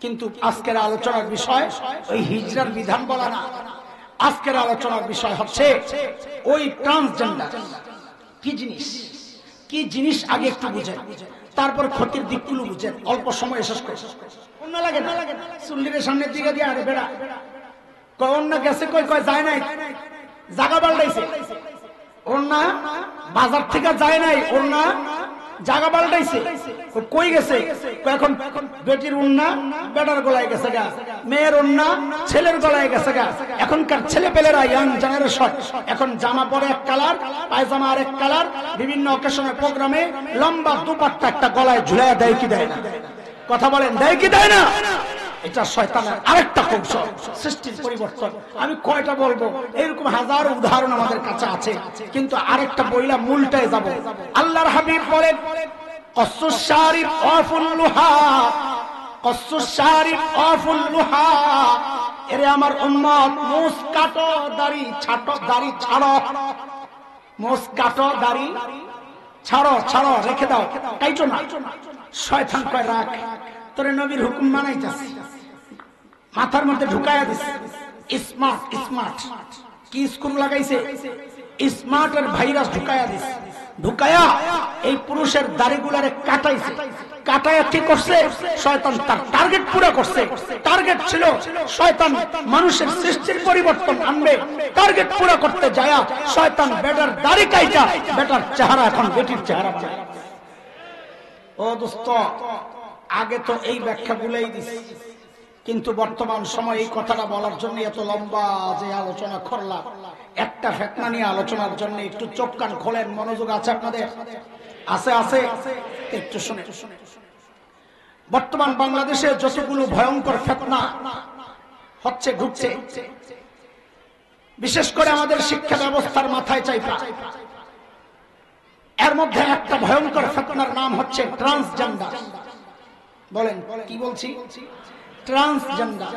কিন্তু আজকের আলোচনার বিষয় ওই হিজরার বিধান বলা না। আজকের আলোচনার বিষয় হচ্ছে ওই ট্রান্সজেন্ডার কি জিনিস, কি জিনিস আগে একটু বুঝেন, তারপর ক্ষতির দিকগুলো বুঝেন, অল্প সময় শেষ করে। অন্য লাগে না চুল্লির সামনের দিকে দিয়ে আরে বেড়া কয় অন্য গেছে, কই কয় যায় নাই, জায়গা পাল্টাইছে। অন্য বাজার থেকে যায় নাই, অন্য জায়গা পাল্টাইছে। কই গেছে? এখন বেটির উন্না বেটার গলায় গেছে গা, মেয়ের উন্না ছেলের গলায় গেছে গা। এখনকার ছেলে পেলেরা ইয়াং জেনারেশন এখন জামা পরে এক কালার, পায়জামা আর এক কালার, বিভিন্ন অকেশনের প্রোগ্রামে লম্বা দুপাট্টা একটা গলায় ঝুলাইয়া দেয় কি দেয় না? কথা বলেন, দেয় কি দেয় না? এটা শয়তানের আরেকটা কৌশল, সৃষ্টির পরিবর্তন। আমি কয়টা বলবো, এরকম হাজার উদাহরণ আমাদের কাছে আছে, কিন্তু আরেকটা বইলা মূলটায় যাব। আল্লাহর হাবিব বলেন কসসুস শারিব ওয়াফুল লুহা, কসসুস শারিব ওয়াফুল লুহা, এরে আমার উম্মত মুছ কাটো দাড়ি ছাটো, দাড়ি ছাড়ো, মুছ কাটো দাড়ি ছাড়ো, ছাড়ো রেখে দাও, কাইটো না। শয়তান কয় রাখ, তোরে নবীর হুকুম মানাইতাছি, মাথার মধ্যে ঢুকাইয়া দিছে। স্মার্ট স্মার্ট কি স্কুল লাগাইছে, স্মার্ট এর ভাইরাস ঢুকাইয়া দিছে। ঢুকায়া এই পুরুষের দাড়িগুলারে কাটাইছে। কাটায়া কি করছে? শয়তান তার টার্গেট পুরো করছে। টার্গেট ছিল শয়তান মানুষের সৃষ্টির পরিবর্তন আনবে। টার্গেট পুরো করতে যায় শয়তান বেটার দাড়ি কাইটা বেটার চেহারা এখন বেটির চেহারা বানায়। ও দোস্ত, আগে তো এই ব্যাখ্যা গুলাই দিছে, কিন্তু বর্তমান সময় এই কথাটা বলার জন্য এত লম্বা যে আলোচনা করলাম, একটা ফেতনা নিয়ে আলোচনার জন্য একটু চোখ কান খোলেন। মনোযোগ আছে আপনাদের? আছে আছে, একটু শুনে। বর্তমান বাংলাদেশে যতগুলো ভয়ঙ্কর ফেতনা হচ্ছে ঘুরছে, বিশেষ করে আমাদের শিক্ষা ব্যবস্থার মাথায় চাইপা, এর মধ্যে একটা ভয়ঙ্কর ফেতনার নাম হচ্ছে ট্রান্সজেন্ডার। বলেন কি বলছি? ট্রান্সজেন্ডার।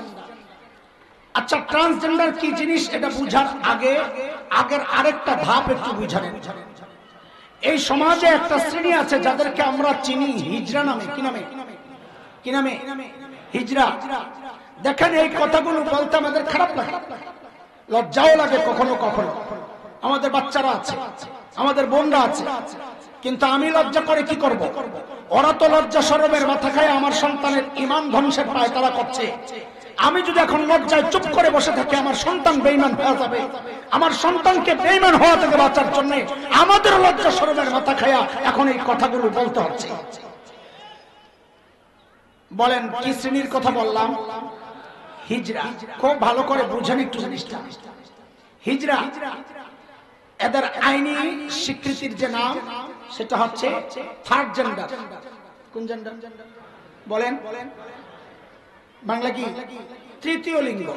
আচ্ছা, ট্রান্সজেন্ডার কি জিনিস এটা বুঝার আগে আগের আরেকটা ধাপ একটু বুঝানো। এই সমাজে একটা শ্রেণী আছে যাদেরকে আমরা চিনি হিজড়া নামে। কি নামে? কি নামে? হিজড়া। দেখেন, এই কথাগুলো বলতে আমাদের খারাপ লাগে, লজ্জাও লাগে কখনো কখনো। আমাদের বাচ্চারা আছে, আমাদের বোনরা আছে, কিন্তু আমি লজ্জা করে কি করব? ওরা তো লজ্জা শরমের মাথা খায় আমার সন্তানের ঈমান ধ্বংসের পায় তারা করছে। আমি যদি এখন লজ্জায় চুপ করে বসে থাকি, আমার সন্তান বেঈমান হয়ে যাবে। আমার সন্তানকে বেঈমান হওয়া থেকে বাঁচার জন্য আমাদের লজ্জা শরমের মাথা খায়া এখন এই কথাগুলো বলতে হচ্ছে। বলেন কি শ্রেণীর কথা বললাম? হিজড়া। খুব ভালো করে বুঝেন একটু জিনিসটা। হিজড়া এদের আইনি স্বীকৃতির যে নাম সেটা হচ্ছে থার্ড জেন্ডার। কোন জেন্ডার বলেন? বাংলা কি? তৃতীয় লিঙ্গ।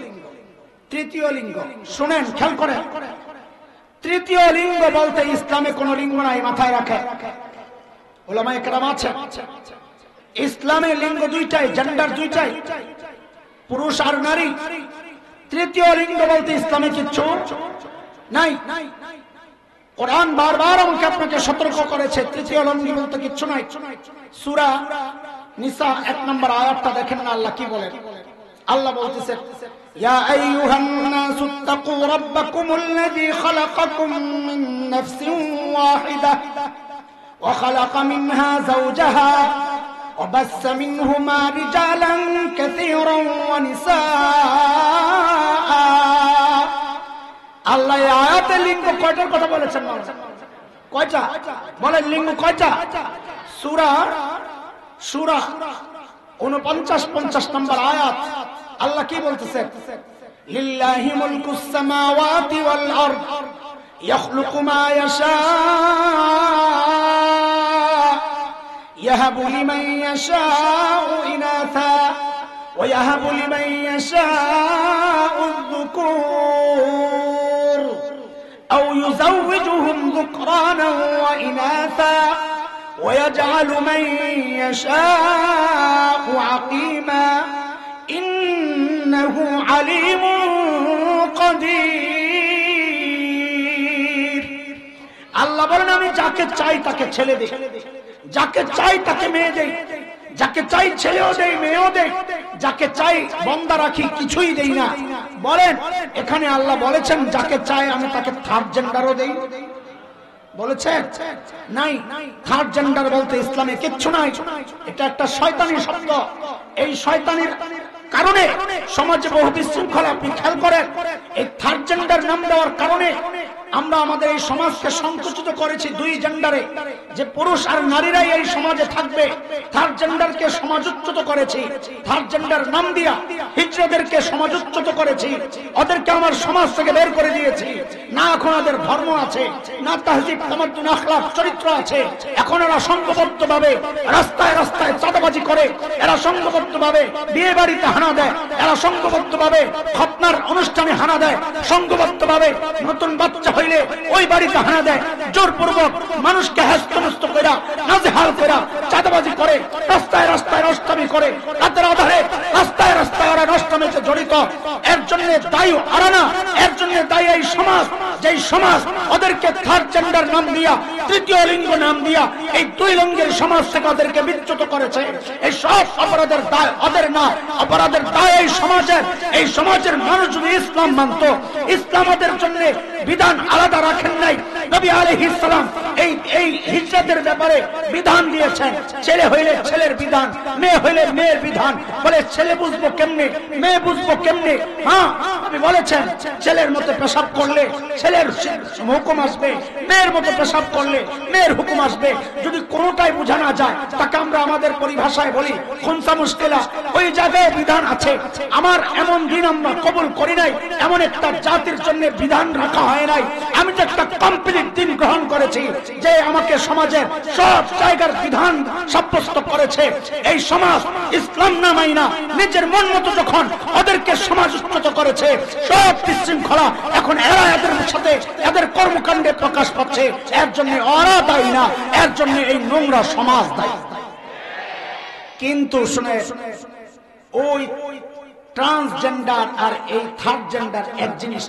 তৃতীয় লিঙ্গ। শুনেন, খেয়াল করেন, তৃতীয় লিঙ্গ বলতে ইসলামে কোন লিঙ্গ নাই, মাথায় রাখে। ওলামায়ে কেরাম আছে, ইসলামে লিঙ্গ দুইটাই, জেন্ডার দুইটাই, পুরুষ আর নারী। তৃতীয় লিঙ্গ বলতে ইসলামে কিচ্ছু নাই। কোরআন বারবার আমাকে আপনাকে সতর্ক করেছে, তৃতীয় লিঙ্গ বলতে কিচ্ছু নাই। সূরা নিসা 1 নম্বর আয়াতটা দেখেন না, আল্লাহ কি বলেন? আল্লাহ বলতেছে, ইয়া আইয়ুহান নাসু তাকু রাব্বাকুমুল্লাযী খালাকাকুম মিন নাফসিন ওয়াহিদাহ ওয়া খালাকা মিনহা যাওজাহা ওয়া বাসসা মিনহুমা রিজালান কাসীরান ওয়া নিসা। আল্লাহ এই আয়াতে লিঙ্গ কয়টার কথা বলেছেন? কয়টা বলেন? লিঙ্গ কয়টা? সূরা 49-50 নম্বর আয়াত আল্লাহ কি বলতেছে? লিল্লাহি মুলকুস সামাওয়াতি ওয়াল আরদ ইয়াখলুকু মা ইয়াশা ইয়াহাবু লিমান ইয়াশাউ ইনাসা ওয়া ইয়াহাবু লিমান ইয়াশাউ যুকুর আও ইউযাওwijuhum যুকরানা ওয়া ইনাসা ويجعل من يشاء عقيما إنه عليم قدير। আল্লাহ বলেন, আমি যাকে চাই তাকে ছেলে দেই, যাকে চাই তাকে মেয়ে দেই, যাকে চাই ছেলেও দেই মেয়েও দেই, যাকে চাই বন্দা রাখি, কিছুই দেই না। বলেন এখানে আল্লাহ বলেছেন যাকে চাই আমি তাকে থার্ড জেন্ডারও দেই? বলেছেন? নাই। থার্ড জেন্ডার বলতে ইসলামে কিচ্ছু নাই। এটা একটা শয়তানি শব্দ। এই শয়তানির কারণে সমাজে বহু বিশৃঙ্খলা। আপনি খেয়াল করেন, এই থার্ড জেন্ডার নাম দেওয়ার কারণে আমরা আমাদের এই সমাজকে সংকুচিত করেছি দুই জেন্ডারে, যে পুরুষ আর নারীরাই এই সমাজে থাকবে। থার্ড জেন্ডারকে সমাজোচ্চত করেছি, থার্ড জেন্ডার নাম দিয়া হিজড়াদেরকে সমাজোচ্চত করেছি, ওদেরকে আমার সমাজ থেকে বের করে দিয়েছি। না এখন ওদের ধর্ম আছে, না তাহজিব তামাদ্দুন আখলাক চরিত্র আছে। এখন এরা সংঘবদ্ধ ভাবে রাস্তায় রাস্তায় চাঁদাবাজি করে, এরা সংঘবদ্ধ ভাবে বিয়ে বাড়িতে হানা দেয়, এরা সংঘবদ্ধ ভাবে খতনার অনুষ্ঠানে হানা দেয়, সংঘবদ্ধ ভাবে নতুন বাচ্চা হইলে ওই বাড়িতে হানা দেয়, জোরপূর্বক মানুষকে হ্যাস্তনস্ত কইরা নাজেহাল কইরা চাঁদাবাজি করে, রাস্তায় রাস্তায় নষ্টামি করে, রাতের আধারে রাস্তায় রাস্তায় ওরা নষ্টামিতে জড়িত। এর জন্য দায়ী ওরা না, এর জন্য দায়ী এই সমাজ। যেই সমাজ ওদেরকে থার্ড জেন্ডার নাম দিয়া, তৃতীয় লিঙ্গ নাম দিয়া এই দুই লিঙ্গের সমাজ থেকে ওদেরকে বিচ্যুত করেছে। এই সব অপরাধের দায় ওদের না, অপরাধের দায় এই সমাজের। এই সমাজের মানুষ যদি ইসলাম মানত, ইসলাম ওদের জন্য বিধান আলাদা রাখেন নাই। নবী আলাইহিস সালাম এই হিজরতের ব্যাপারে বিধান দিয়েছেন। ছেলে হইলে ছেলের বিধান, মেয়ে হইলে মেয়ের বিধান। বলে ছেলে বুঝবো কেমনে, মেয়ে বুঝবো কেমনে? হ্যাঁ, আপনি বলেছেন ছেলের মতো পেশাব করলে ছেলের হুকুম আসবে, মেয়ের মতো পেশাব করলে মেয়ের হুকুম আসবে। যদি কোনোটাই বোঝা না যায় তাকে আমরা আমাদের পরিভাষায় বলি খুনসা মুশকিলা। ওই জায়গায় বিধান আছে। আমার এমন দিন আমরা কবুল করি নাই, এমন একটা জাতির জন্য বিধান রাখা হয় নাই। আমি তো একটা কমপ্লিট দিন গ্রহণ করেছি যে আমাকে সমাজের সব জায়গার বিধান সাব্যস্ত করেছে। এই সমাজ ইসলাম না মাইনা নিজের মন মতো যখন ওদেরকে সমাজ উন্নত করেছে, সব বিশৃঙ্খলা এখন এরা এদের সাথে এদের কর্মকাণ্ডে প্রকাশ পাচ্ছে। এর জন্য ওরা দায়ী না, এর জন্য এই নোংরা সমাজ দায়ী। কিন্তু শুনে, ওই ট্রান্সজেন্ডার আর এই থার্ড জেন্ডার এক জিনিস।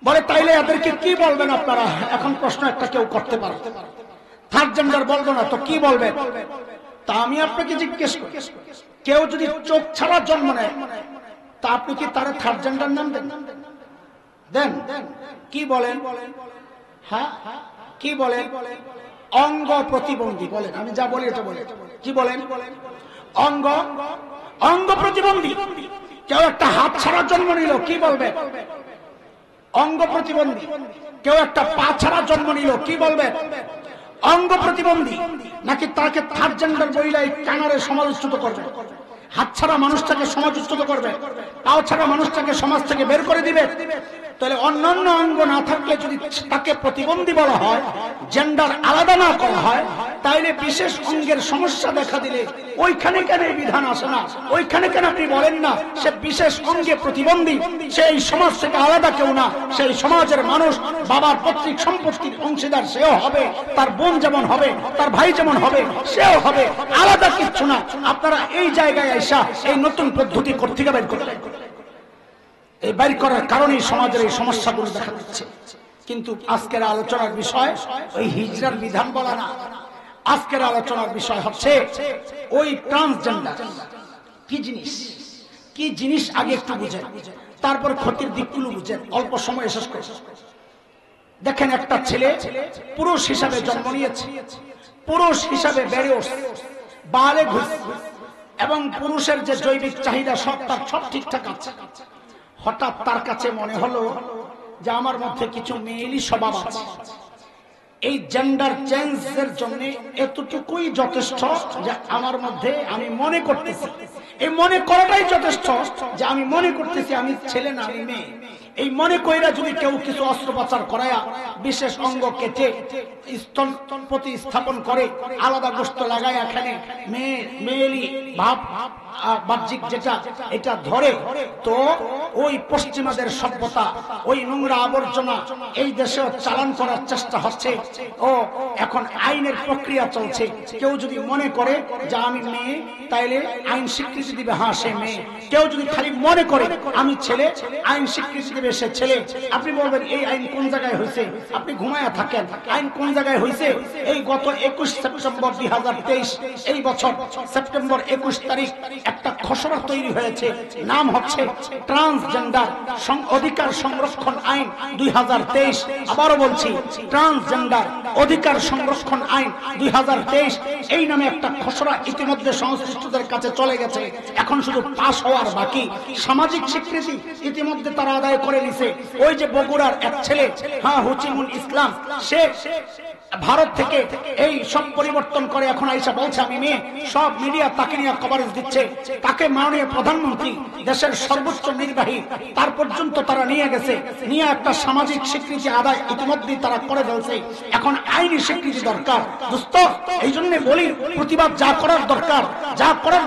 বলে তাইলে এদেরকে কি বলবেন আপনারা? এখন প্রশ্ন একটা কেউ করতে পারে, থার্ড জেন্ডার বলবো না তো কি বলবেন? তা আমি আপনাকে জিজ্ঞেস করি, কেউ যদি চোখ ছাড়া জন্ম নেয় তা আপনি কি তার থার্ড জেন্ডার নাম দেন? দেন? কি বলেন? হ্যাঁ, কি বলেন? অঙ্গ প্রতিবন্ধী বলেন। আমি যা বলি এটা বলে। কি বলেন? অঙ্গ প্রতিবন্ধী। কেউ একটা হাত ছাড়া জন্ম নিল, কি বলবে? অঙ্গ প্রতিবন্ধী। কেউ একটা পা ছাড়া জন্ম নিল, কি বলবে? অঙ্গ প্রতিবন্ধী। নাকি তাকে থার্ড জেন্ডার বইলে কানারে সমালোচিত করবে? হাত ছাড়া মানুষটাকে সমাজচ্যুত করবে, পাও ছাড়া মানুষটাকে সমাজ থেকে বের করে দিবে। তাহলে অন্যান্য অঙ্গ না থাকলে যদি তাকে প্রতিবন্ধী বলা হয়, জেন্ডার আলাদা না করা হয়, তাইলে বিশেষ অঙ্গের সমস্যা দেখা দিলে ওইখানে কেন এই বিধান আসে না? ওইখানে কেন আপনি বলেন না সে বিশেষ অঙ্গে প্রতিবন্ধী, সেই সমাজ থেকে আলাদা কেউ না, সেই সমাজের মানুষ, বাবার পৈতৃক সম্পত্তির অংশীদার সেও হবে, তার বোন যেমন হবে, তার ভাই যেমন হবে সেও হবে, আলাদা কিচ্ছু না। আপনারা এই জায়গায় আইসা এই নতুন পদ্ধতি কর্তৃক বের করলেন। এই বাইর করার কারণে সমাজের এই সমস্যাগুলো দেখা দিচ্ছে। কিন্তু আজকের আলোচনার বিষয় ওই হিজরার বিধান বলা না। আজকের আলোচনার বিষয় হচ্ছে ওই ট্রান্সজেন্ডার কি জিনিস। কি জিনিস আগে একটু বুঝেন, তারপর ক্ষতির দিকগুলো বুঝেন। অল্প সময় শেষ করে দেখেন, একটা ছেলে পুরুষ হিসাবে জন্ম নিয়েছে, পুরুষ হিসাবে বেড়ে উঠছে, বালে ঘুরছে, এবং পুরুষের যে জৈবিক চাহিদা সব তার সব ঠিকঠাক আছে। হঠাৎ তার কাছে মনে হলো যে আমার মধ্যে কিছু মেয়েলি স্বভাব আছে। এই জেন্ডার চেঞ্জের জন্য এতটুকুই যথেষ্ট যে আমার মধ্যে আমি মনে করতেছি, এই মনে করাটাই যথেষ্ট যে আমি মনে করতেছি আমি ছেলে না আমি মেয়ে। এই মনে কইরা যদি কেউ কিছু অস্ত্রোপচার করায়া বিশেষ অঙ্গ কেটে স্তন প্রতিস্থাপন করে, আলাদা গোস্ত লাগায় এখানে মেয়েলি ভাব বাহ্যিক যেটা এটা ধরে, তো ওই পশ্চিমাদের সভ্যতা, ওই নোংরা আবর্জনা এই দেশে চালান করার চেষ্টা হচ্ছে। ও এখন আইনের প্রক্রিয়া চলছে। কেউ যদি মনে করে যে আমি মেয়ে, তাইলে আইন স্বীকৃতি দিবে হ্যাঁ সে মেয়ে। কেউ যদি খালি মনে করে আমি ছেলে, আইন স্বীকৃতি দিবে দিবে সে ছেলে, আপনি বলবেন এই আইন কোন জায়গায় হয়েছে, আপনি ঘুমায়া থাকেন। আইন কোন জায়গায় হয়েছে? এই গত 21 সেপ্টেম্বর 2023 এই বছর সেপ্টেম্বর 21 তারিখ একটা খসড়া তৈরি হয়েছে, নাম হচ্ছে ট্রান্সজেন্ডার অধিকার সংরক্ষণ আইন 2023। আবারও বলছি, ট্রান্সজেন্ডার অধিকার সংরক্ষণ আইন 2023 এই নামে একটা খসড়া ইতিমধ্যে সংশ্লিষ্টদের কাছে চলে গেছে। এখন শুধু পাস হওয়ার বাকি। সামাজিক স্বীকৃতি ইতিমধ্যে তারা আদায় করে নিছে। ওই যে বগুড়ার এক ছেলে, হুচিমুল ইসলাম, সে ভারত থেকে এই সব পরিবর্তন করে এখন আইসা বলছে আমি মেয়ে। সব মিডিয়া তাকে নিয়ে কভারেজ দিচ্ছে। তাকে মাননীয় প্রধানমন্ত্রী, দেশের সর্বোচ্চ নির্বাহী, তার পর্যন্ত তারা নিয়ে গেছে, নিয়ে একটা সামাজিক স্বীকৃতি আদায় ইতিমধ্যেই তারা করে ফেলছে। এখন আইনি স্বীকৃতি দরকার দোস্ত। এই জন্য বলি, প্রতিবাদ যা করার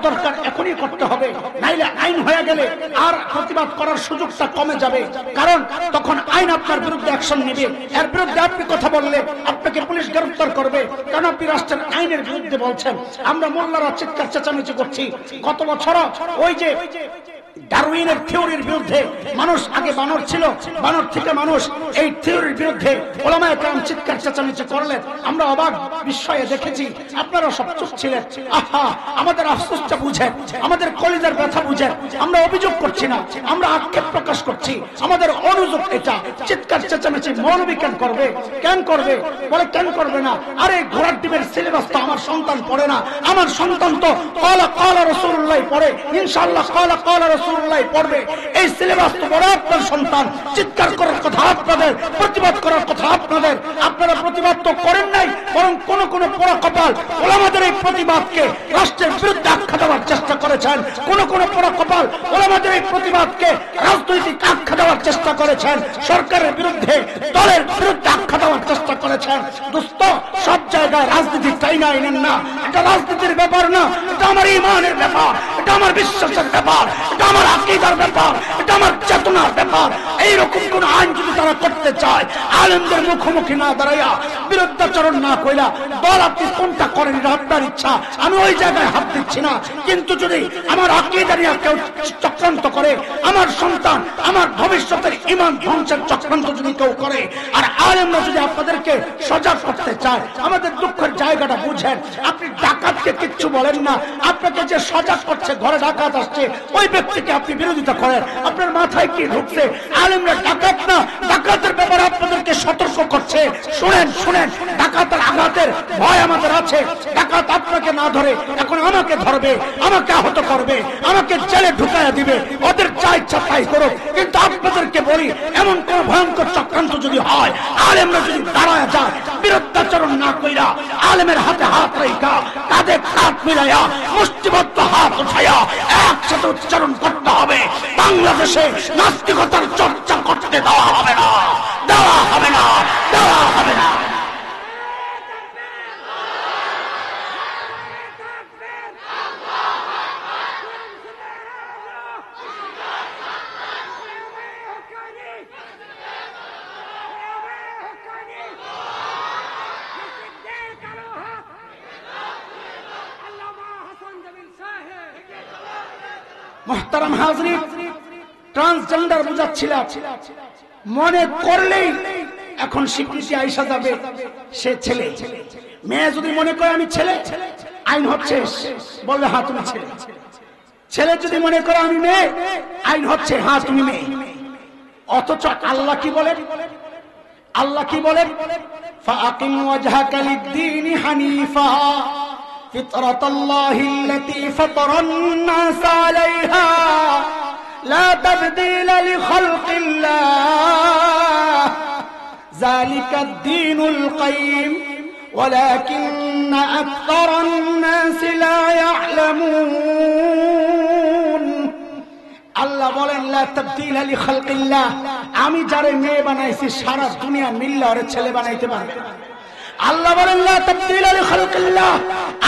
দরকার এখনই করতে হবে, নাইলে আইন হয়ে গেলে আর প্রতিবাদ করার সুযোগটা কমে যাবে। কারণ তখন আইন আপনার বিরুদ্ধে অ্যাকশন নেবে। এর বিরুদ্ধে আপনি কথা বললে আপনাকে পুলিশ গ্রেফতার করবে, কারণ আপনি রাষ্ট্রের আইনের বিরুদ্ধে বলছেন। আমরা মোল্লারা চিৎকার চেঁচামেচি করছি। গত বছর ওই যে ডারউইনের থিওরির বিরুদ্ধে, মানুষ আগে বানর ছিল, বানর থেকে মানুষ, এই থিওরির বিরুদ্ধে ওলামায়ে কেরাম চিৎকার চেঁচামেচি করলেন। আমরা অবাক বিস্ময়ে দেখেছি, আপনারা সব চুপ ছিলেন। আহা, আমাদের আফসোসটা বুঝেন, আমাদের কলিজার ব্যথা বুঝেন। আমরা অভিযোগ করছি না, আমরা আক্ষেপ প্রকাশ করছি। আমাদের অনুযোগ এটা, চিৎকার চেঁচামেচি মৌলবী কেন করবে? বলে কেন করবে না? আরে ঘোড়ার ডিমের সিলেবাস তো আমার সন্তান পড়ে না। আমার সন্তান তো ক্বালা ক্বালা রাসূলুল্লাহ পড়ে, ইনশাআল্লাহ ক্বালা ক্বালা রাসূলুল্লাহ পড়বে। এই সিলেবাস তো বড় আপনার সন্তান। চিৎকার করার কথা আপনাদের, প্রতিবাদ করার কথা আপনাদের। আপনারা প্রতিবাদ তো করেন নাই, বরং কোন পোড়া কপাল ওলামাদের এই প্রতিবাদকে রাষ্ট্রের বিরুদ্ধে আখ্যা দেওয়ার চেষ্টা করেছেন। কোন পোড়া কপাল ওলামাদের এই প্রতিবাদকে রাজনৈতিক আখ্যা দেওয়ার চেষ্টা করেছেন, সরকারের বিরুদ্ধে, দলের বিরুদ্ধে আখ্যা দেওয়ার চেষ্টা করেছেন। দোস্ত, সব জায়গায় রাজনীতি চাই না, এনেন না। এটা রাজনীতির ব্যাপার না, এটা আমার ঈমানের ব্যাপার, এটা আমার বিশ্বাসের ব্যাপার, এটা আমার আকীদার ব্যাপার, এটা আমার চেতনার ব্যাপার। এইরকম কোন আইন যদি তারা করতে চায়, আলেমদের মুখোমুখি না দাঁড়াইয়া, বিরুদ্ধাচরণ না কইলা, দল আপনি কোনটা করেন এটা আপনার ইচ্ছা, আমি ওই জায়গায় হাত দিচ্ছি না। কিন্তু যদি আমার আকীদা নিয়ে কেউ চক্রান্ত করে, আমার সন্তান, আমার ভবিষ্যতের ঈমান ধ্বংসের চক্রান্ত যদি কেউ করে, আর আলেমরা যদি আপনাদেরকে সজাগ করতে চায়, আমাদের দুঃখের জায়গাটা বুঝেন। আপনি ডাকাতকে কিচ্ছু বলেন না, আপনাকে যে সজাগ করছে, ঘরে ডাকাত আসছে, ওই ব্যক্তিকে আপনি বিরোধিতা করেন। আপনার মাথায় কি ঢুকছে? আলেমরা ডাকাত না, ডাকাতের ব্যাপারে আপনাদেরকে সতর্ক করছে। শুনেন, ডাকাতের আঘাতের ভয় আমাদের আছে। ডাকাত আপনাকে না ধরে এখন আমাকে ধরবে, আমাকে আহত করবে, আমাকে জেলে ঢুকাইয়া দিবে। ওদের যা ইচ্ছা তাই করুক, কিন্তু আপনাদেরকে বলি, এমন কোন ভয়ঙ্কর চক্রান্ত যদি হয়, আলেমরা যদি দাঁড়ায় যায়, বিরুদ্ধাচরণ না কইরা, আলেমের হাতে হাত রেখা, কাঁধে কাঁধ মিলাইয়া, মুষ্টিবদ্ধ হাত উঠাইয়া একসাথে উচ্চারণ করতে হবে, বাংলাদেশে নাস্তিকতার চর্চা করতে দেওয়া হবে না, দেওয়া হবে না, দেওয়া হবে না। মুহতারাম হাজরিন, ট্রান্সজেন্ডার বুঝাচ্ছিলাম, মনে করলেই এখন স্বীকৃতি আইসা যাবে সে ছেলে। মেয়ে যদি মনে করে আমি ছেলে, আইন হচ্ছে, বলবে হ্যাঁ তুমি ছেলে। ছেলে যদি মনে করে আমি মেয়ে, আইন হচ্ছে হ্যাঁ তুমি মেয়ে। অথচ আল্লাহ কি বলেন? ফাআকিম ওয়াজহাকা লিদ-দীনি হানিফা فطرة الله التي فطر الناس عليها لا تبديل لخلق الله ذلك الدين القيم ولكن أكثر الناس لا يعلمون আল্লাহ বলেন লা তাবদীলা লিখালকিল্লাহ, আমি যারে মেয়ে বানাইছি সারা দুনিয়া মিল্লা ওরে ছেলে বানাইতে পারবে না। আল্লাহ বলেন লা তাবদীলা লিখালকিল্লাহ,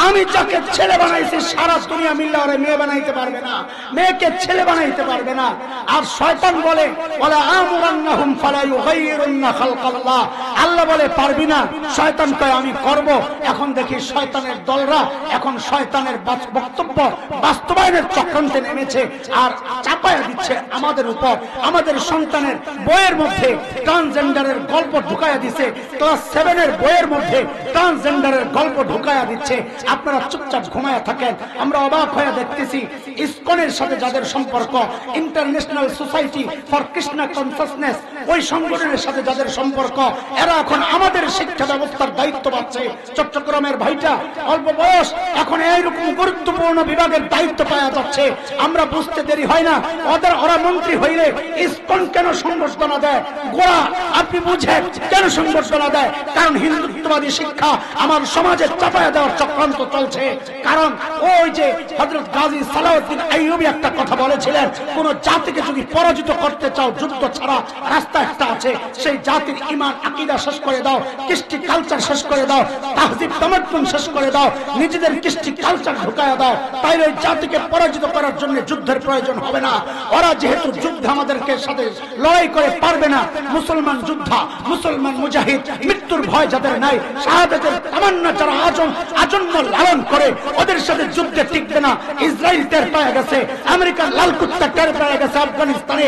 আমি যাকে ছেলে বানাইছি সারা দুনিয়া মিল্লা ওরে মেয়ে বানাইতে পারবে না, মেয়েকে ছেলে বানাইতে পারবে না। আর শয়তান বলে ওয়ালা আমুরান্নাহুম ফালা ইউগাইয়িরুন্না খালকাল্লাহ, আল্লাহ বলে পারবি না, শয়তান কয় আমি করব। এখন দেখি শয়তানের দলরা এখন শয়তানের বক্তব্য বাস্তবায়নের চক্রান্তে নেমেছে আর চাপায়া দিচ্ছে আমাদের উপর। আমাদের সন্তানের বইয়ের মধ্যে ট্রান্সজেন্ডারের গল্প ঢুকায়া দিচ্ছে, ক্লাস 7 এর বইয়ের মধ্যে ট্রান্সজেন্ডারের গল্প ঢুকায়া দিচ্ছে। আপনারা চুপচাপ ঘুমায়া থাকেন। আমরা অবাক হয়ে দেখতেছি ইসকনের সাথে যাদের সম্পর্ক, international society for Krishna consciousness, ওই সংগঠনের সাথে যাদের সম্পর্ক, এরা এখন আমাদের শিক্ষা ব্যবস্থার দায়িত্ব পাচ্ছে। চট্টগ্রামের ভাইটা অল্প বয়স, এখন এইরকম গুরুত্বপূর্ণ বিভাগের দায়িত্ব পাওয়া যাচ্ছে। আমরা বুঝতে দেরি হয় না, ওরা মন্ত্রী হইলে ইসকন কেন সংবর্ধনা দেয়? গোড়া আপনি বুঝেন কেন সংবর্ধনা দেয়? কারণ হিন্দুত্ববাদী শিক্ষা আমার সমাজে চাপায়া দেওয়ার চক্রান্ত চলছে। কারণ ওই যে হযরত গাজী সালাউদ্দিন আইয়ুবী একটা কথা বলেছিলেন, কোন জাতিকে যদি পরাজিত করতে চাও যুদ্ধ ছাড়া রাস্তা একটা আছে, সেই জাতির ঈমান আকীদা শেষ করে দাও, কৃষ্টি কালচার শেষ করে দাও, তাহজিব তামাদ্দুন শেষ করে দাও, নিজেদের কৃষ্টি কালচার ঢুকায়া দাও, তাইলে ওই জাতিকে পরাজিত করার জন্য যুদ্ধের প্রয়োজন হবে না। ওরা যেহেতু যুদ্ধে আমাদেরকে সাথে লড়াই করে পারবে না, মুসলমান যোদ্ধা, মুসলমান মুজাহিদ, মৃত্যুর ভয় যাদের নাই, শাহাদাতের তামান্না যারা আজন্ম লালন করে, ওদের সাথে যুদ্ধে টিকবে না। ইসরায়েল টের পেয়ে গেছে, আমেরিকার লাল কুত্তা টের পেয়ে গেছে আফগানিস্তানে,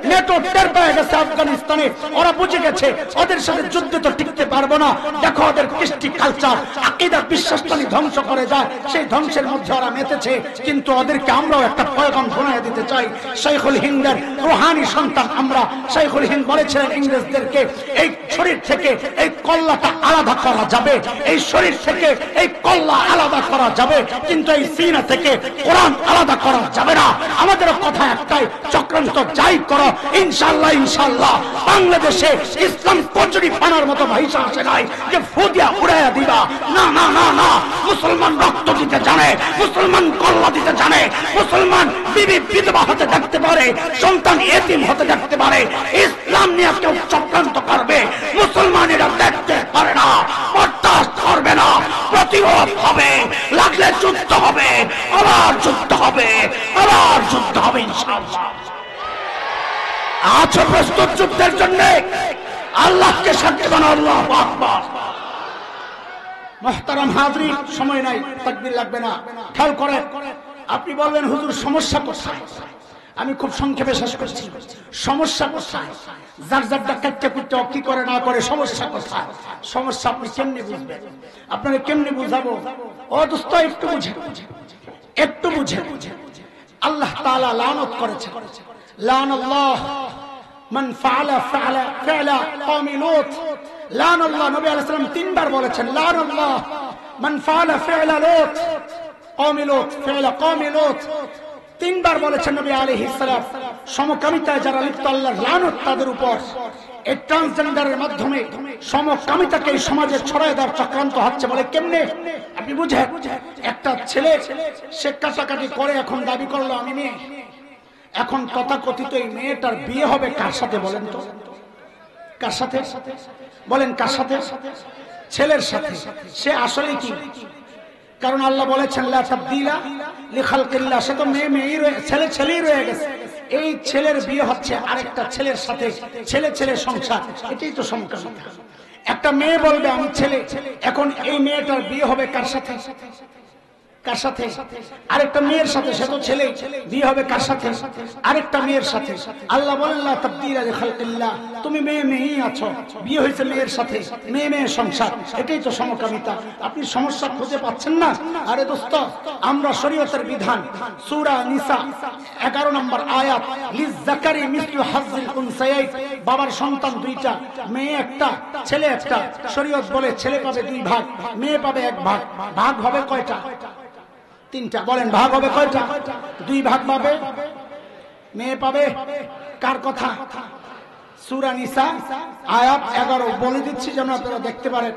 নেটো টের পেয়ে গেছে আফগানিস্তানে। ওরা বুঝে গেছে ওদের সাথে যুদ্ধে তো টিকতে পারবো না। দেখো ওদের কৃষ্টি কালচার, আকীদা, বিশ্বাসটানি ধ্বংস করে যায়, সেই ধ্বংসের মধ্যে ওরা মেতেছে। কিন্তু ওদেরকে আমরাও একটা পয়গাম শোনায় দিতে চাই। শাইখুল হিন্দের রুহানি সন্তান আমরা। শাইখুল হিন্দ বলেছিলেন ইংরেজদেরকে, এই শরীর থেকে এই কল্লাটা আলাদা করা যাবে, এই শরীর থেকে এই কল্লা আলাদা করা যাবে, কিন্তু এই সিনা থেকে কোরআন আলাদা করা যাবে না। আমাদের কথা একটাই, চক্রান্ত যাই করো, ইনশাআল্লাহ ইনশাআল্লাহ বাংলাদেশে ইসলাম কচুরি ফানার মতো ভাইসা আসে নাই যে ফুদিয়া উড়াইয়া দিবা। না না না না, মুসলমান রক্ত দিতে জানে, মুসলমান কল্লা দিতে জানে, মুসলমান বিবি বিধবা হতে দেখতে পারে, সন্তান এতিম হতে দেখতে পারে। ইসলাম নিয়ে কেউ চক্রান্ত করবে, মুসলমানেরা দেখতে পারে না, বরদাস্ত করবে না, প্রতিরোধ হবে, লাগলে যুদ্ধ হবে, আবার যুদ্ধ হবে, আবার যুদ্ধ হবে ইনশাআল্লাহ। আছো প্রস্তুত যুদ্ধের জন্য? আল্লাহকে সাক্ষী বানাও। আল্লাহু আকবার। মুহতারাম হাজরিন, সময় নাই, তাকবীর লাগবে না, খেয়াল করেন। আপনি বলবেন হুজুর সমস্যা কোথায়? আমি খুব সংক্ষেপে শেষ করছি। সমস্যা কোথায়? যার যার ডাক্তারটা করতে কি করে না করে, সমস্যা কোথায়? সমস্যা আপনি কেমনে বুঝবেন? আপনাকে কেমনে বুঝাবো? ও দোস্ত, একটু বুঝে, একটু বুঝে। আল্লাহ তাআলা লানত করেছেন, লানাল্লাহ মান ফাআলা ফা'লা কওমি লূত। লানাল্লাহ, নবী আলাইহিস সালাম 3 বার বলেছেন লানাল্লাহ মান ফাআলা ফা'লা লূত কওমি লূত, ফা'লা কওমি লূত 3 বার বলেছেন নবী আলাইহিস সালাম। সমকামিতায় যারা লিপ্ত, আল্লাহর লানত তাদের উপর। এই ট্রান্সজেন্ডারের মাধ্যমে সমকামিতাকে এই সমাজে ছড়ায় দেওয়ার চক্রান্ত হচ্ছে। বলে কেমনে? আপনি বুঝেন, একটা ছেলে সে কাটাকাটি করে, এখন দাবি করলো আমি মেয়ে। এখন তথাকথিত এই মেয়েটার বিয়ে হবে কার সাথে বলেন তো? কার সাথে বলেন? কার সাথে? ছেলের সাথে। সে আসলে কি? কারণ আল্লাহ বলেছেন লা তাবদীলা লিখালকিল্লাহ, সে তো মেয়ে মেয়েই রয়ে, ছেলে ছেলেই রয়ে গেছে। এই ছেলের বিয়ে হচ্ছে আরেকটা ছেলের সাথে, ছেলে ছেলে সংসার। এটাই তো সমকামিতা। একটা মেয়ে বলবে আমি ছেলে, এখন এই মেয়েটার বিয়ে হবে কার সাথে? কার সাথে? আরেকটা মেয়ের সাথে। সে তো ছেলে, বিয়ে হবে কার সাথে? আরেকটা মেয়ের সাথে। আল্লাহ বলেন লা তাবদীলা লিখালকিল্লাহ, তুমি মেয়ে মেয়েই আছো, বিয়ে হয়েছে মেয়ের সাথে, মেয়ে মেয়ে সংসার। এটাই তো সমকামিতা। আপনি সমস্যা খুঁজে পাচ্ছেন না? আরে দোস্ত, আমরা শরীয়তের বিধান সূরা নিসা 11 নম্বর আয়াত, লিয-যাকারি মিসলু হাজ্জিল উনসায়াইন, বাবার সন্তান 2টা, মেয়ে একটা, ছেলে একটা। শরীয়ত বলে ছেলে পাবে 2 ভাগ, মেয়ে পাবে 1 ভাগ। ভাগ হবে কয়টা? 3টা। বলেন ভাগ হবে কয়টা? 2 ভাগ পাবে, মেয়ে পাবে। কার কথা? সূরা নিসা আয়াত 11। বলে দিচ্ছি যেন আপনারা দেখতে পারেন।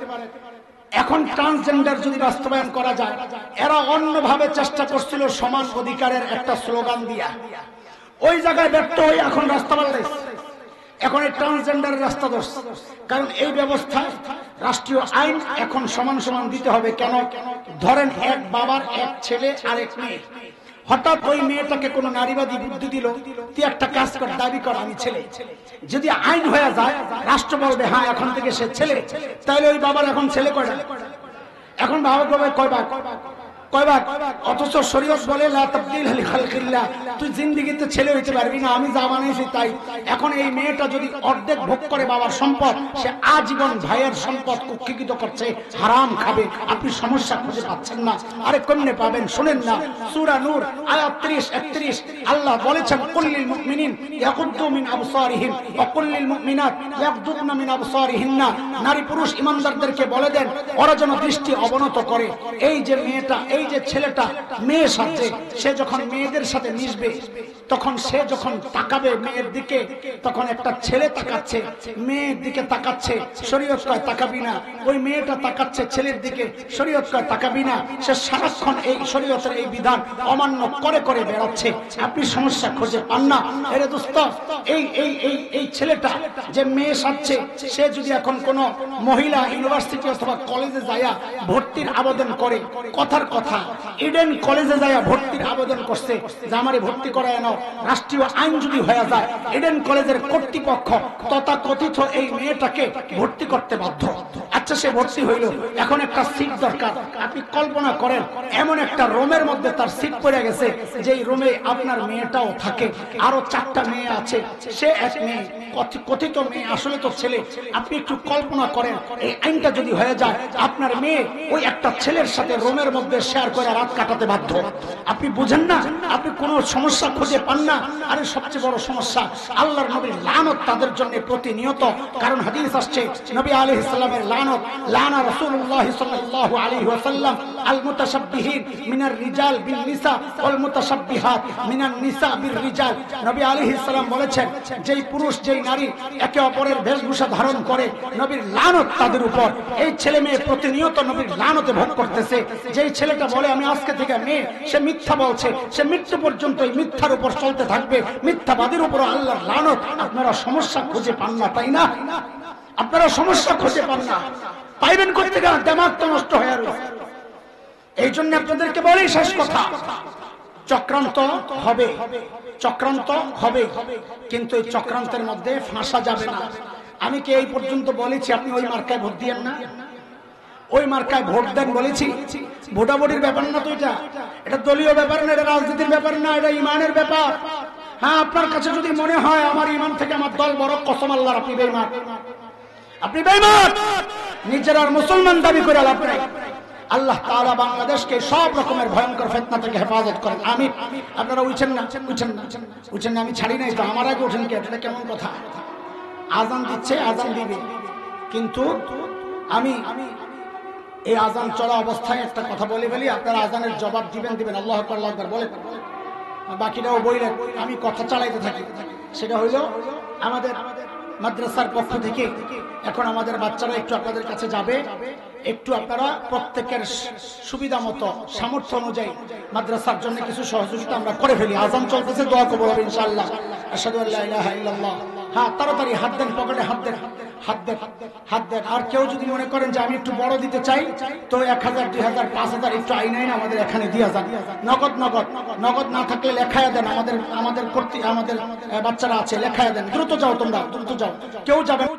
এখন ট্রান্সজেন্ডার যদি বাস্তবায়ন করা যায়, এরা অন্যভাবে চেষ্টা করছিল সমান অধিকারের একটা স্লোগান দিয়া, ওই জায়গায় ব্যর্থ হয়ে এখন রাস্তা পাল্টাইছে। এখন এই ট্রান্সজেন্ডারের রাস্তা ধরছে। কারণ এই ব্যবস্থায় রাষ্ট্রীয় আইন এখন সমান সমান দিতে হবে। কেন? ধরেন এক বাবার 1 ছেলে আর 1 মেয়ে, হঠাৎ ওই মেয়েটাকে কোন নারীবাদী বুদ্ধি দিল, তুই একটা কাজ কর, দাবি কর আমি ছেলে। যদি আইন হয়ে যায়, রাষ্ট্র বলবে হ্যাঁ এখন থেকে সে ছেলে, তাহলে ওই বাবার এখন ছেলে কয়টা? এখন বাবা কবে কয়বার কয়বার? অথচ শরীয়ত বলে লা তাবদীল লিখালকিল্লাহ, তুই জিন্দেগিতে ছেলে হইতে পারবি না, আমি যা বানাইছি তাই। এখন এই মেয়েটা যদি অর্ধেক ভোগ করে বাবার সম্পদ, সে আজীবন ভাইয়ের সম্পদ কুক্ষিগত করছে, হারাম খাবে। আপনি সমস্যা খুঁজে পাচ্ছেন না। আরে কেমনে পাবেন? শুনেন না, সূরা নূর আয়াত 30-31 আল্লাহ বলেছেন কুল্লিল মুমিনিন ইয়াগুদ্দু মিন আবসারিহিম ওয়া কুল্লিল মুমিনাত ইয়াগুদ্দুনা মিন আবসারিহিন্না, নারী পুরুষ ইমানদারদেরকে বলে দেন ওরা যেন দৃষ্টি অবনত করে। এই যে মেয়েটা, এই যে ছেলেটা মেয়ের সাথে, সে যখন মেয়েদের সাথে মিশবে, তখন সে যখন তাকাবে মেয়ের দিকে, তখন একটা ছেলে তাকাচ্ছে, মেয়ের দিকে তাকাচ্ছে, শরীয়ত কয় তাকাবি না। ওই মেয়েটা তাকাচ্ছে ছেলের দিকে, শরীয়ত কয় তাকাবি না। সে সারাক্ষণ এই শরীয়তের এই বিধান অমান্য করে করে বেড়াচ্ছে। আপনি সমস্যা খুঁজে পান না। এরে দোস্ত, এই এই এই এই ছেলেটা যে মেয়ে সাজছে, সে যদি এখন কোন মহিলা ইউনিভার্সিটি অথবা কলেজে যায়া ভর্তির আবেদন করে, কথার কথা ইডেন কলেজে যায় ভর্তির আবেদন করছে যে আমারে ভর্তি করায় নাও, রাষ্ট্রীয় আইন যদি হয়ে যায়, ইডেন কলেজের কর্তৃপক্ষ তথাকথিত এই মেয়েটাকে ভর্তি করতে বাধ্য। আচ্ছা, সে ভর্তি হইল, এখন একটা সিট দরকার। আপনি কল্পনা করেন এমন একটা রুমের মধ্যে তার সিট পড়ে গেছে, যেই রুমে আপনার মেয়েটাও থাকে, আরো 4টা মেয়ে আছে, সে এক মেয়ে, কথিত মেয়ে, আসলে তো ছেলে। আপনি একটু কল্পনা করেন এই আইনটা যদি হয়ে যায়, আপনার মেয়ে ওই একটা ছেলের সাথে রুমের মধ্যে শেয়ার করে রাত কাটাতে বাধ্য। আপনি বুঝেন না? আপনি কোনো সমস্যা খুঁজে পান না? আরে সবচেয়ে বড় সমস্যা, আল্লাহর নবীর লানত তাদের জন্য প্রতিনিয়ত। কারণ হাদিস আসছে নবী আলাইহিস সালামের লানত, লানা রাসূলুল্লাহ সাল্লাল্লাহু আলাইহি ওয়াসাল্লাম আল মুতাশাব্বিহিন মিনার রিজাল বিন নিসা ওয়াল মুতাশাব্বিহাত মিনান নিসা বির রিজাল। নবী আলাইহিস সালাম বলেছেন, যেই পুরুষ যেই নারী একে অপরের বেশভূষা ধারণ করে, নবীর লানত তাদের উপর। এই ছেলে মেয়ে প্রতিনিয়ত নবীর লানতে ভোগ করতেছে। যেই ছেলেটা বলে আমি আজকে থেকে মেয়ে, সে মিথ্যা বলছে, সে মৃত্যু পর্যন্ত এই মিথ্যার উপর চলতে থাকবে, মিথ্যাবাদীর উপর আল্লাহর লানত। আপনারা সমস্যা খুঁজে পান না, তাই না? আপনারা সমস্যা খুঁজে পান না, পাইবেন করতে গেলে দিমাগ তো নষ্ট হয়ে রয়েছে। এই জন্য আপনাদেরকে বলি শেষ কথা, চক্রান্ত হবে, চক্রান্ত হবে, কিন্তু এই চক্রান্তের মধ্যে ফাঁসা যাবে না। আমি কি এই পর্যন্ত বলেছি আপনি ওই মার্কায় ভোট দিয়েন না, ওই মার্কায় ভোট দেন বলেছি? ভোটাভুটির ব্যাপার না তো, এটা দলীয় ব্যাপার না, এটা রাজনীতির ব্যাপার না, এটা ইমানের ব্যাপার। হ্যাঁ, আপনার কাছে যদি মনে হয় আমার ইমান থেকে আমার দল বড়, কসম আল্লাহর আপনি বেঈমান, আপনি বেঈমান। নিজের আর মুসলমান দাবি করে লাভ নাই। আল্লাহ তাআলা বাংলাদেশকে সব রকমের ভয়ঙ্কর ফিতনা থেকে হেফাজত করেন, আমিন। আপনারা উঠছেন না, উঠছেন না, আমি ছাড়ি নাই তো, আমার আগে উঠেন কে? এটা কেমন কথা? আজান দিচ্ছে, আজান দিবে, কিন্তু আমি এই আজান চলা অবস্থায় একটা কথা বলে ফেলি, আপনারা আজানের জবাব দিবেন। আল্লাহু আকবার, আল্লাহু আকবার বলে, বাকিটাও বললেন, আমি কথা চালাইতে থাকি। সেটা হইল আমাদের মাদ্রাসার পক্ষ থেকে এখন আমাদের বাচ্চারা একটু আপনাদের কাছে যাবে, একটু আপনারা প্রত্যেকের সুবিধা মতো সামর্থ্য অনুযায়ী মাদ্রাসার জন্য কিছু সহযোগিতা আমরা করে ফেলি। আজান চলতেছে, দোয়া কবুল হবে ইনশাআল্লাহ। আশহাদু আল্লা ইলাহা ইল্লাল্লাহ। হ্যাঁ, তাড়াতাড়ি হাত দেন, পকেটে হাত দেন, হাত দেন, হাত দেন। আর কেউ যদি মনে করেন যে আমি একটু বড় দিতে চাই, তো 1000, 2000, 5000 একটু আইনাই না আমাদের এখানে দিয়ে যান। নগদ না থাকলে লেখায়া দেন, আমাদের বাচ্চারা আছে, লেখায়া দেন। দ্রুত যাও, তোমরা দ্রুত যাও, কেউ যাবে।